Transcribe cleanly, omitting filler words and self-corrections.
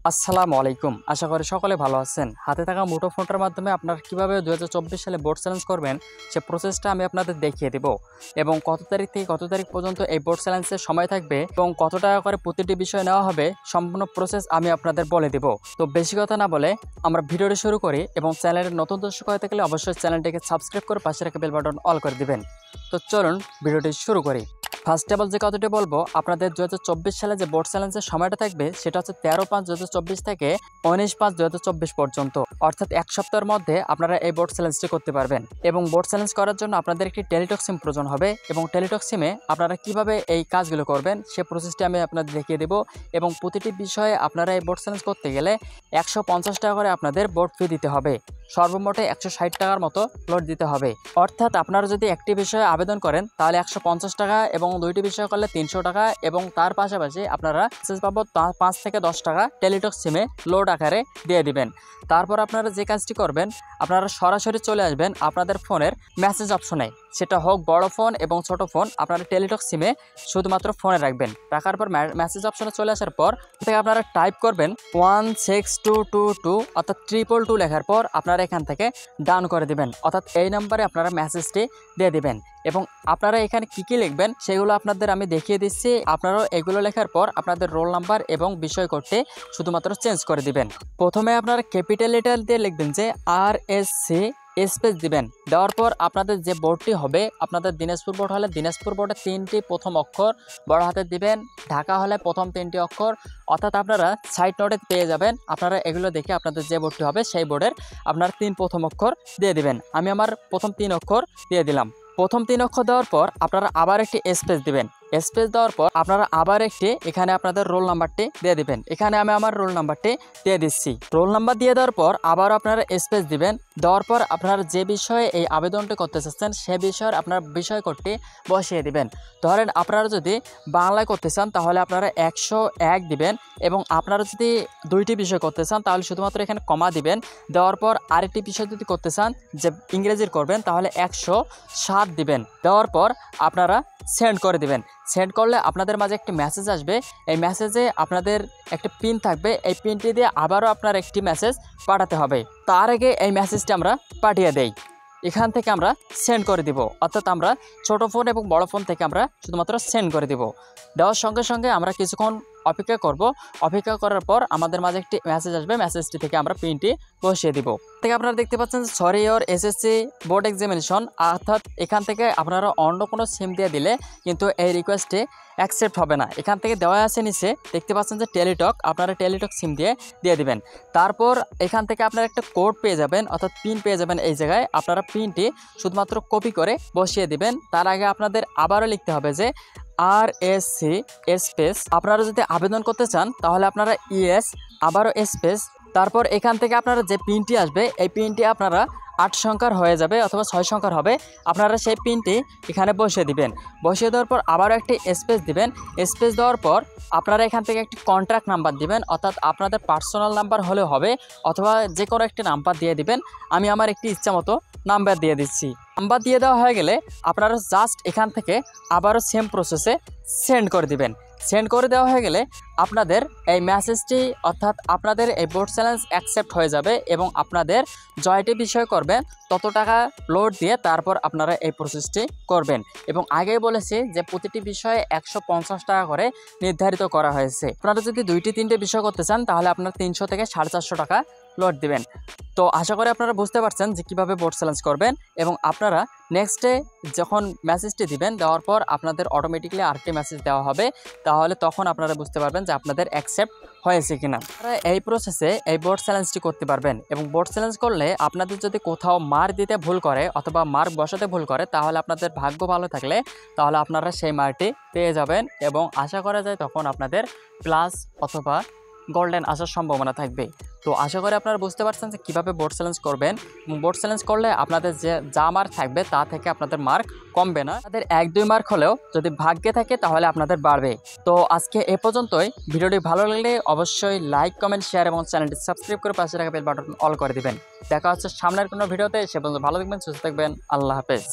আসসালামু আলাইকুম। আশা করি সকলে ভালো আছেন। হাতে থাকা মুঠোফোনটার মাধ্যমে আপনারা কীভাবে ২০২৪ সালে বোর্ড চ্যালেঞ্জ করবেন সে প্রসেসটা আমি আপনাদের দেখিয়ে দেব এবং কত তারিখ থেকে কত তারিখ পর্যন্ত এই বোর্ড চ্যালেঞ্জের সময় থাকবে এবং কত টাকা করে প্রতিটি বিষয় নেওয়া হবে সম্পূর্ণ প্রসেস আমি আপনাদের বলে দেব। তো বেশি কথা না বলে আমরা ভিডিওটি শুরু করি এবং চ্যানেলের নতুন দর্শক হয়ে থাকলে অবশ্যই চ্যানেলটিকে সাবস্ক্রাইব করে পাশে রাখা বেল বাটন অল করে দিবেন। তো চলুন ভিডিওটি শুরু করি। ফার্স্ট অফ অল যে কথাটি বলবো, আপনাদের ২০২৪ সালে যে বোর্ড চ্যালেঞ্জের সময়টা থাকবে সেটা হচ্ছে ১৩/৫/২০২৪ থেকে ১৯/৫/২০২৪ পর্যন্ত, অর্থাৎ এক সপ্তাহের মধ্যে আপনারা এই বোর্ড চ্যালেঞ্জটি করতে পারবেন। এবং বোর্ড চ্যালেঞ্জ করার জন্য আপনাদের একটি টেলিটক সিম প্রয়োজন হবে এবং টেলিটক সিমে আপনারা কিভাবে এই কাজগুলো করবেন সে প্রসেসটি আমি আপনাদের দেখিয়ে দেবো। এবং প্রতিটি বিষয়ে আপনারা এই বোর্ড চ্যালেঞ্জ করতে গেলে ১৫০ টাকা করে আপনাদের বোর্ড ফি দিতে হবে। সর্বমোটে ১৬০ টাকার মতো লোড দিতে হবে। অর্থাৎ আপনারা যদি একটি বিষয়ে আবেদন করেন তাহলে ১৫০ টাকা এবং দুইটি বিষয় করলে ৩০০ টাকা এবং তার পাশাপাশি আপনারা মেসেজ বাবদ ৫ থেকে ১০ টাকা টেলিটক সিমে লোড আকারে দিয়ে দিবেন। তারপর আপনারা যে কাজটি করবেন, আপনারা সরাসরি চলে আসবেন আপনাদের ফোনের মেসেজ অপশনে, সেটা হোক বড় ফোন এবং ছোট ফোন, আপনারা টেলিটক সিমে শুধুমাত্র ফোনে রাখবেন। রাখার পর মেসেজ অপশনে চলে আসার পর থেকে আপনারা টাইপ করবেন 16222 অর্থাৎ 222 লেখার পর আপনারা এখান থেকে ডান করে দিবেন, অর্থাৎ এই নাম্বারে আপনারা মেসেজটি দিয়ে দিবেন। এবং আপনারা এখানে কি লিখবেন সেগুলো আপনাদের আমি দেখিয়ে দিচ্ছি। আপনারাও এগুলো লেখার পর আপনাদের রোল নাম্বার এবং বিষয় কোডটি শুধুমাত্র চেঞ্জ করে দিবেন। প্রথমে আপনারা ক্যাপিটাল লেটার দিয়ে লিখবেন যে RSC স্পেস দিবেন। দেওয়ার পর আপনাদের যে বোর্ডটি হবে, আপনাদের দিনাজপুর বোর্ড হলে দিনাজপুর বোর্ডের 3টি প্রথম অক্ষর বড় হাতে দিবেন, ঢাকা হলে প্রথম 3টি অক্ষর, অর্থাৎ আপনারা সাইড নোটে পেয়ে যাবেন। আপনারা এগুলো দেখে আপনাদের যে বোর্ডটি হবে সেই বোর্ডের আপনার 3 প্রথম অক্ষর দিয়ে দিবেন। আমি আমার প্রথম 3 অক্ষর দিয়ে দিলাম। প্রথম 3 অক্ষর দেওয়ার পর আপনারা আবার একটি স্পেস দিবেন। স্পেস দেওয়ার পর আপনারা আবার একটি এখানে আপনাদের রোল নাম্বারটি দিয়ে দিবেন। এখানে আমি আমার রোল নাম্বারটি দিয়ে দিচ্ছি। রোল নাম্বার দিয়ে দেওয়ার পর আবার আপনারা স্পেস দিবেন। দেওয়ার পর আপনারা যে বিষয়ে এই আবেদনটি করতে চাচ্ছেন সে বিষয়ের আপনার বিষয় কোডটি বসিয়ে দিবেন। ধরেন আপনারা যদি বাংলায় করতে চান তাহলে আপনারা ১০১ দিবেন এবং আপনারা যদি 2টি বিষয় করতে চান তাহলে শুধুমাত্র এখানে কমা দিবেন। দেওয়ার পর আরেকটি বিষয় যদি করতে চান যে ইংরেজির করবেন তাহলে ১০৭ দিবেন। দেওয়ার পর আপনারা সেন্ড করে দিবেন। সেন্ড করলে আপনাদের মাঝে একটি মেসেজ আসবে। এই মেসেজে আপনাদের একটা পিন থাকবে। এই পিনটি দিয়ে আবারও আপনার একটি মেসেজ পাঠাতে হবে। তার আগে এই মেসেজটি আমরা পাঠিয়ে দেই। এখান থেকে আমরা সেন্ড করে দিব, অর্থাৎ আমরা ছোট ফোন এবং বড় ফোন থেকে আমরা শুধুমাত্র সেন্ড করে দিব। দেওয়ার সঙ্গে সঙ্গে আমরা কিছুক্ষণ অপেক্ষা করব। অপেক্ষা করার পর আমাদের মাঝে একটি মেসেজ আসবে। মেসেজটি থেকে আমরা পিনটি বসিয়ে দিব। থেকে আপনারা দেখতে পাচ্ছেন sorry your SSC board examination, অর্থাৎ এখান থেকে আপনারা অন্য কোনো সিম দিয়ে দিলে কিন্তু এই রিকোয়েস্টে অ্যাকসেপ্ট হবে না। এখান থেকে দেওয়া আছে নিচে দেখতে পাচ্ছেন যে টেলিটক, আপনারা টেলিটক সিম দিয়ে দিবেন। তারপর এখান থেকে আপনারা একটা কোড পেয়ে যাবেন, অর্থাৎ পিন পেয়ে যাবেন। এই জায়গায় আপনারা পিনটি শুধুমাত্র কপি করে বসিয়ে দিবেন। তার আগে আপনাদের আবারও লিখতে হবে যে RSC স্পেস। আপনারা যদি আবেদন করতে চান তাহলে আপনারা ইএস আবারও স্পেস। তারপর এখান থেকে আপনারা যে পিনটি আসবে এই পিনটি আপনারা 8 সংখ্যার হয়ে যাবে অথবা 6 সংখ্যার হবে। আপনারা সেই পিনটি এখানে বসিয়ে দিবেন। বসিয়ে দেওয়ার পর আবারও একটি স্পেস দিবেন। স্পেস দেওয়ার পর আপনারা এখান থেকে একটি কন্ট্রাক্ট নাম্বার দিবেন, অর্থাৎ আপনাদের পার্সোনাল নাম্বার হলেও হবে অথবা যে কোনো একটি নাম্বার দিয়ে দিবেন। আমি আমার একটি ইচ্ছা মতো নাম্বার দিয়ে দিচ্ছি। নাম্বার দিয়ে দেওয়া হয়ে গেলে আপনারা জাস্ট এখান থেকে আবারও সেম প্রসেসে সেন্ড করে দিবেন। সেন্ড করে দেওয়া হয়ে গেলে আপনাদের এই মেসেজটি অর্থাৎ আপনাদের এই বোর্ড চ্যালেঞ্জ অ্যাকসেপ্ট হয়ে যাবে এবং আপনাদের জয়টি বিষয় করবেন তত টাকা লোড দিয়ে তারপর আপনারা এই প্রসেসটি করবেন। এবং আগেই বলেছি যে প্রতিটি বিষয়ে ১৫০ টাকা করে নির্ধারিত করা হয়েছে। আপনারা যদি 2-3টে বিষয় করতে চান তাহলে আপনারা 300 থেকে 450 টাকা লোড দিবেন। তো আশা করি আপনারা বুঝতে পারছেন যে কীভাবে বোর্ড চ্যালেঞ্জ করবেন। এবং আপনারা নেক্সট ডে যখন মেসেজটি দিবেন, দেওয়ার পর আপনাদের অটোমেটিকলি আরেকটি মেসেজ দেওয়া হবে। তাহলে তখন আপনারা বুঝতে পারবেন যে আপনাদের অ্যাকসেপ্ট হয়েছে কিনা। আপনারা এই প্রসেসে এই বোর্ড চ্যালেঞ্জটি করতে পারবেন। এবং বোর্ড চ্যালেঞ্জ করলে আপনাদের যদি কোথাও মার্ক দিতে ভুল করে অথবা মার্ক বসাতে ভুল করে তাহলে আপনাদের ভাগ্য ভালো থাকলে তাহলে আপনারা সেই মার্কটি পেয়ে যাবেন এবং আশা করা যায় তখন আপনাদের প্লাস অথবা গোল্ডেন আসার সম্ভাবনা থাকবে। তো আশা করি আপনারা বুঝতে পারছেন যে কীভাবে বোর্ড চ্যালেঞ্জ করবেন। এবং বোর্ড চ্যালেঞ্জ করলে আপনাদের যা মার্ক থাকবে তা থেকে আপনাদের মার্ক কমবে না। আপনাদের 1-2 মার্ক হলেও যদি ভাগ্যে থাকে তাহলে আপনাদের বাড়বে। তো আজকে এ পর্যন্তই। ভিডিওটি ভালো লাগলে অবশ্যই লাইক, কমেন্ট, শেয়ার এবং চ্যানেলটি সাবস্ক্রাইব করে পাশে রাখা বেল বাটন অল করে দিবেন। দেখা হচ্ছে সামনের কোনো ভিডিওতে। সে পর্যন্ত ভালো থাকবেন, সুস্থ থাকবেন। আল্লাহ হাফেজ।